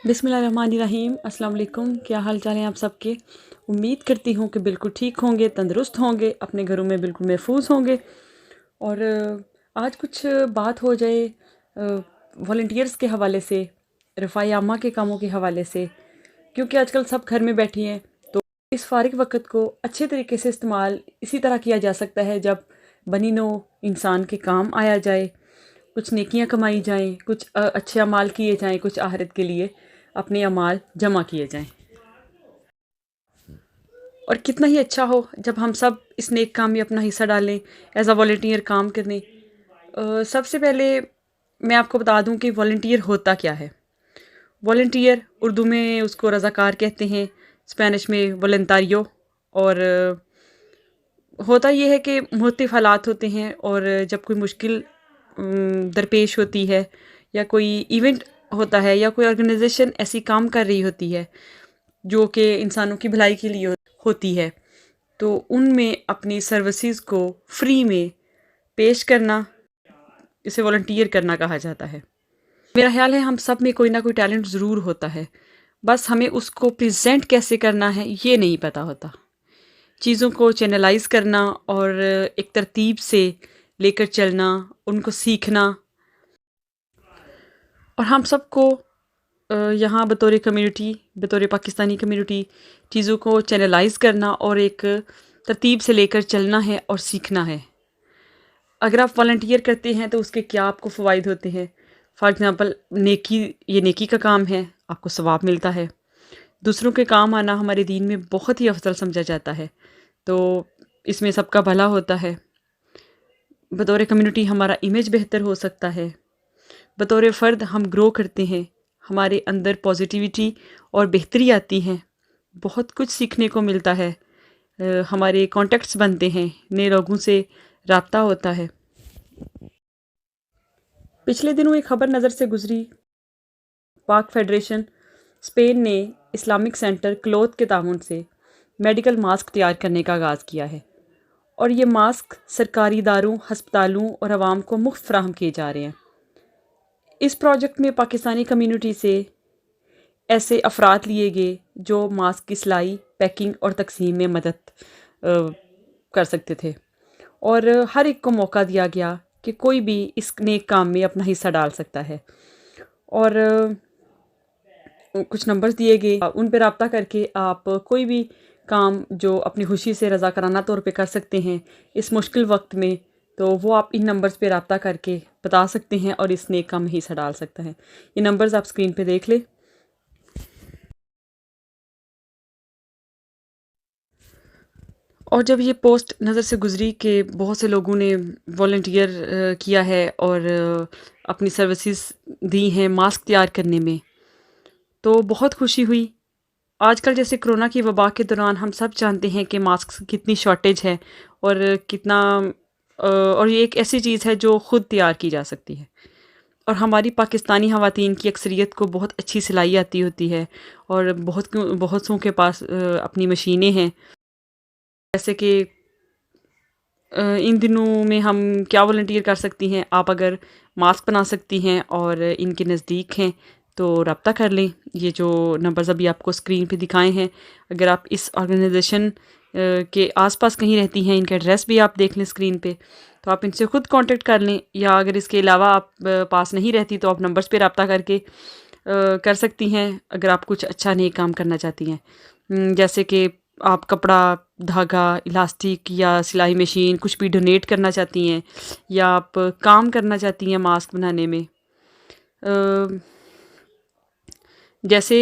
بسم اللہ الرحمن الرحیم۔ السلام علیکم، کیا حال چال ہیں آپ سب کے؟ امید کرتی ہوں کہ بالکل ٹھیک ہوں گے، تندرست ہوں گے، اپنے گھروں میں بالکل محفوظ ہوں گے۔ اور آج کچھ بات ہو جائے والنٹیئرس کے حوالے سے، رفاع عامہ کے کاموں کے حوالے سے، کیونکہ آج کل سب گھر میں بیٹھی ہیں، تو اس فارغ وقت کو اچھے طریقے سے استعمال اسی طرح کیا جا سکتا ہے جب بنی نوع انسان کے کام آیا جائے، کچھ نیکیاں کمائی جائیں، کچھ اچھے اعمال کیے جائیں، کچھ آخرت کے لیے اپنے اعمال جمع کیے جائیں۔ اور کتنا ہی اچھا ہو جب ہم سب اس نیک کام میں اپنا حصہ ڈالیں، ایز اے والنٹیئر کام کرنے۔ سب سے پہلے میں آپ کو بتا دوں کہ والنٹیئر ہوتا کیا ہے۔ والنٹیئر اردو میں اس کو رضاکار کہتے ہیں، اسپینش میں والنتاریو، اور ہوتا یہ ہے کہ مختلف حالات ہوتے ہیں، اور جب کوئی مشکل درپیش ہوتی ہے یا کوئی ایونٹ ہوتا ہے یا کوئی آرگنائزیشن ایسی کام کر رہی ہوتی ہے جو کہ انسانوں کی بھلائی کے لیے ہوتی ہے، تو ان میں اپنی سروسز کو فری میں پیش کرنا، اسے والنٹیئر کرنا کہا جاتا ہے۔ میرا خیال ہے ہم سب میں کوئی نہ کوئی ٹیلنٹ ضرور ہوتا ہے، بس ہمیں اس کو پریزنٹ کیسے کرنا ہے یہ نہیں پتہ ہوتا۔ چیزوں کو چینلائز کرنا اور ایک ترتیب سے لے کر چلنا، ان کو سیکھنا، اور ہم سب کو یہاں بطور کمیونٹی، بطور پاکستانی کمیونٹی، چیزوں کو چینلائز کرنا اور ایک ترتیب سے لے کر چلنا ہے اور سیکھنا ہے۔ اگر آپ والنٹیئر کرتے ہیں تو اس کے کیا آپ کو فوائد ہوتے ہیں؟ فار ایگزامپل نیکی، یہ نیکی کا کام ہے، آپ کو ثواب ملتا ہے۔ دوسروں کے کام آنا ہمارے دین میں بہت ہی افضل سمجھا جاتا ہے، تو اس میں سب کا بھلا ہوتا ہے۔ بطور کمیونٹی ہمارا امیج بہتر ہو سکتا ہے، بطور فرد ہم گرو کرتے ہیں، ہمارے اندر پازیٹیوٹی اور بہتری آتی ہے، بہت کچھ سیکھنے کو ملتا ہے، ہمارے کانٹیکٹس بنتے ہیں، نئے لوگوں سے رابطہ ہوتا ہے۔ پچھلے دنوں ایک خبر نظر سے گزری، پاک فیڈریشن اسپین نے اسلامک سینٹر کلوتھ کے تعاون سے میڈیکل ماسک تیار کرنے کا آغاز کیا ہے، اور یہ ماسک سرکاری اداروں، ہسپتالوں اور عوام کو مفت فراہم کیے جا رہے ہیں۔ اس پروجیکٹ میں پاکستانی کمیونٹی سے ایسے افراد لیے گئے جو ماسک کی سلائی، پیکنگ اور تقسیم میں مدد کر سکتے تھے، اور ہر ایک کو موقع دیا گیا کہ کوئی بھی اس نیک کام میں اپنا حصہ ڈال سکتا ہے، اور کچھ نمبرز دیے گئے، ان پہ رابطہ کر کے آپ کوئی بھی کام جو اپنی خوشی سے رضاکارانہ طور پہ کر سکتے ہیں اس مشکل وقت میں، تو وہ آپ ان نمبرز پہ رابطہ کر کے بتا سکتے ہیں اور اس نیک کام میں حصہ ڈال سکتا ہے۔ یہ نمبرز آپ اسکرین پہ دیکھ لیں۔ اور جب یہ پوسٹ نظر سے گزری کہ بہت سے لوگوں نے والنٹیئر کیا ہے اور اپنی سروسز دی ہیں ماسک تیار کرنے میں، تو بہت خوشی ہوئی۔ آج کل جیسے کرونا کی وبا کے دوران ہم سب جانتے ہیں کہ ماسک کی کتنی شارٹیج ہے، اور کتنا اور یہ ایک ایسی چیز ہے جو خود تیار کی جا سکتی ہے، اور ہماری پاکستانی خواتین کی اکثریت کو بہت اچھی سلائی آتی ہوتی ہے، اور بہت سوں کے پاس اپنی مشینیں ہیں۔ جیسے کہ ان دنوں میں ہم کیا والنٹیئر کر سکتی ہیں، آپ اگر ماسک بنا سکتی ہیں اور ان کے نزدیک ہیں تو رابطہ کر لیں۔ یہ جو نمبرز ابھی آپ کو اسکرین پہ دکھائے ہیں، اگر آپ اس آرگنائزیشن کے آس پاس کہیں رہتی ہیں، ان کا ایڈریس بھی آپ دیکھ لیں اسکرین پہ، تو آپ ان سے خود کانٹیکٹ کر لیں، یا اگر اس کے علاوہ آپ پاس نہیں رہتی تو آپ نمبرز پہ رابطہ کر کے کر سکتی ہیں اگر آپ کچھ اچھا نیک کام کرنا چاہتی ہیں۔ جیسے کہ آپ کپڑا، دھاگا، الاسٹک یا سلائی مشین کچھ بھی ڈونیٹ کرنا چاہتی ہیں، یا آپ کام کرنا چاہتی ہیں ماسک بنانے میں۔ جیسے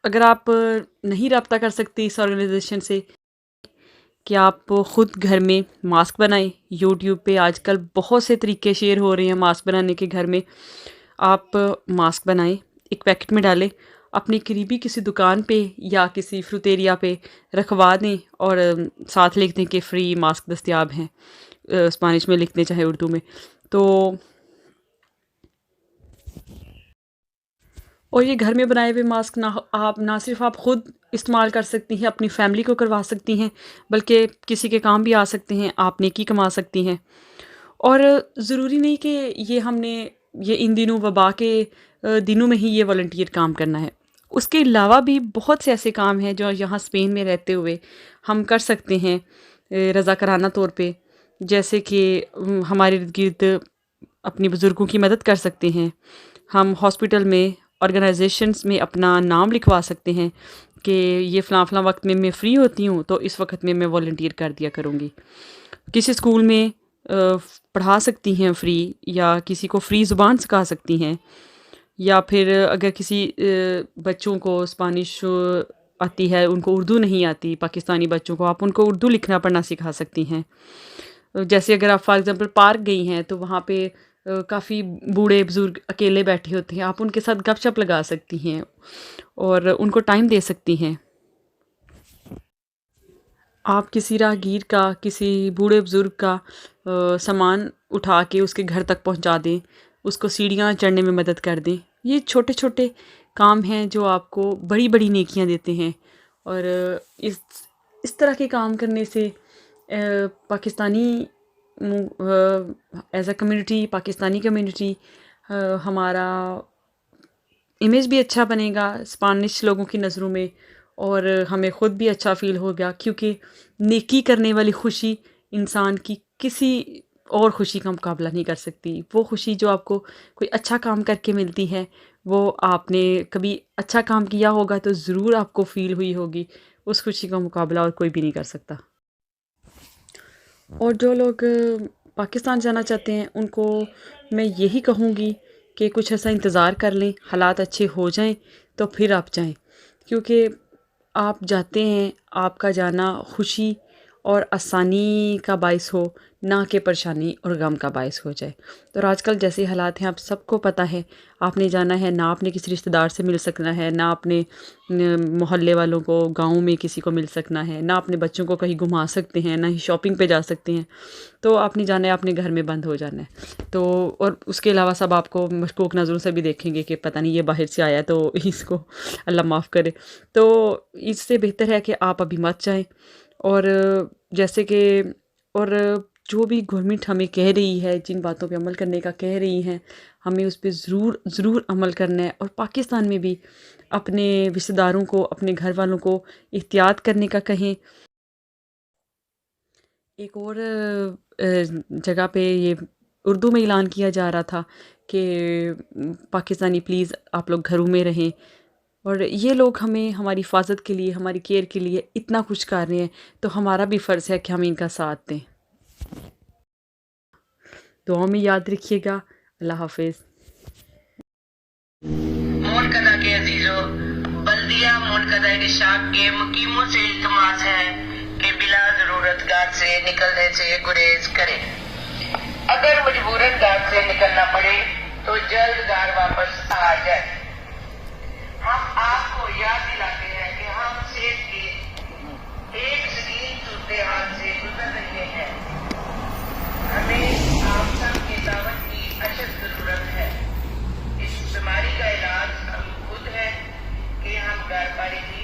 اگر آپ نہیں رابطہ کر سکتی اس آرگنائزیشن سے، کہ آپ خود گھر میں ماسک بنائیں۔ یوٹیوب پہ آج کل بہت سے طریقے شیئر ہو رہے ہیں ماسک بنانے کے۔ گھر میں آپ ماسک بنائیں، ایک پیکٹ میں ڈالیں، اپنی قریبی کسی دکان پہ یا کسی فروٹیریا پہ رکھوا دیں، اور ساتھ لکھ دیں کہ فری ماسک دستیاب ہیں، اسپینش میں لکھ دیں چاہے اردو میں۔ تو اور یہ گھر میں بنائے ہوئے ماسک نہ صرف آپ خود استعمال کر سکتی ہیں، اپنی فیملی کو کروا سکتی ہیں، بلکہ کسی کے کام بھی آ سکتے ہیں، آپ نیکی کما سکتی ہیں۔ اور ضروری نہیں کہ یہ ہم نے یہ ان دنوں وبا کے دنوں میں ہی یہ والنٹیئر کام کرنا ہے. اس کے علاوہ بھی بہت سے ایسے کام ہیں جو یہاں اسپین میں رہتے ہوئے ہم کر سکتے ہیں رضاکارانہ طور پہ، جیسے کہ ہمارے ارد گرد اپنے بزرگوں کی مدد کر سکتے ہیں. ہم ہاسپٹل میں آرگنائزیشنز میں اپنا نام لکھوا سکتے ہیں کہ یہ فلاں فلاں وقت میں فری ہوتی ہوں تو اس وقت میں والنٹیئر کر دیا کروں گی. کسی اسکول میں پڑھا سکتی ہیں فری، یا کسی کو فری زبان سکھا سکتی ہیں، یا پھر اگر کسی بچوں کو اسپانش آتی ہے، ان کو اردو نہیں آتی، پاکستانی بچوں کو آپ ان کو اردو لکھنا پڑھنا سکھا سکتی ہیں. جیسے اگر آپ فار ایگزامپل پارک گئی ہیں تو وہاں پہ کافی بوڑھے بزرگ اکیلے بیٹھے ہوتے ہیں، آپ ان کے ساتھ گپ شپ لگا سکتی ہیں اور ان کو ٹائم دے سکتی ہیں. آپ کسی راہگیر کا، کسی بوڑھے بزرگ کا سامان اٹھا کے اس کے گھر تک پہنچا دیں، اس کو سیڑھیاں چڑھنے میں مدد کر دیں. یہ چھوٹے چھوٹے کام ہیں جو آپ کو بڑی بڑی نیکیاں دیتے ہیں. اور اس طرح کے کام کرنے سے Pakistani as a community, Pakistani community, ہمارا امیج بھی اچھا بنے گا اسپانش لوگوں کی نظروں میں، اور ہمیں خود بھی اچھا فیل ہوگا، کیونکہ نیکی کرنے والی خوشی انسان کی کسی اور خوشی کا مقابلہ نہیں کر سکتی. وہ خوشی جو آپ کو کوئی اچھا کام کر کے ملتی ہے، وہ آپ نے کبھی اچھا کام کیا ہوگا تو ضرور آپ کو فیل ہوئی ہوگی. اس خوشی کا مقابلہ اور کوئی بھی نہیں کر سکتا. اور جو لوگ پاکستان جانا چاہتے ہیں ان کو میں یہی کہوں گی کہ کچھ ایسا انتظار کر لیں، حالات اچھے ہو جائیں تو پھر آپ جائیں. کیونکہ آپ جاتے ہیں، آپ کا جانا خوشی اور آسانی کا باعث ہو، نہ کہ پریشانی اور غم کا باعث ہو جائے. اور آج کل جیسے حالات ہیں آپ سب کو پتہ ہے، آپ نے جانا ہے، نہ آپ نے کسی رشتہ دار سے مل سکنا ہے، نہ اپنے محلے والوں کو، گاؤں میں کسی کو مل سکنا ہے، نہ اپنے بچوں کو کہیں گھما سکتے ہیں، نہ ہی شاپنگ پہ جا سکتے ہیں. تو آپ نے جانا ہے، اپنے گھر میں بند ہو جانا ہے. تو اور اس کے علاوہ سب آپ کو مشکوک نظروں سے بھی دیکھیں گے کہ پتہ نہیں یہ باہر سے آیا تو اس کو اللہ معاف کرے. تو اس سے بہتر ہے کہ آپ ابھی مت جائیں. اور جیسے کہ اور جو بھی گورنمنٹ ہمیں کہہ رہی ہے، جن باتوں پہ عمل کرنے کا کہہ رہی ہیں، ہمیں اس پہ ضرور عمل کرنا ہے. اور پاکستان میں بھی اپنے رشتہ داروں کو، اپنے گھر والوں کو احتیاط کرنے کا کہیں. ایک اور جگہ پہ یہ اردو میں اعلان کیا جا رہا تھا کہ پاکستانی پلیز آپ لوگ گھروں میں رہیں. اور یہ لوگ ہمیں ہماری حفاظت کے لیے، ہماری کیئر کے لیے اتنا کچھ کر رہے ہیں، تو ہمارا بھی فرض ہے کہ ہم ان کا ساتھ دیں. دعاؤں میں یاد رکھیے گا. اللہ حافظ. مونکدہ کے عزیزوں، بلدیہ مونکدہ نشاط کے مقیموں سے التماس ہے کہ بلا ضرورت گھر سے نکلنے سے گریز کریں. اگر مجبوراً گھر سے نکلنا پڑے تو جلد گھر واپس آ جائیں. ہم آپ کو یاد دلاتے ہیں کہ ہم صحت کی ایک سنگین صورتحال سے گزر رہے ہیں. ہمیں آپ سب کی دعوت کی اشد ضرورت ہے. اس بیماری کا علاج ہم خود ہے کہ ہم گھر پر ہی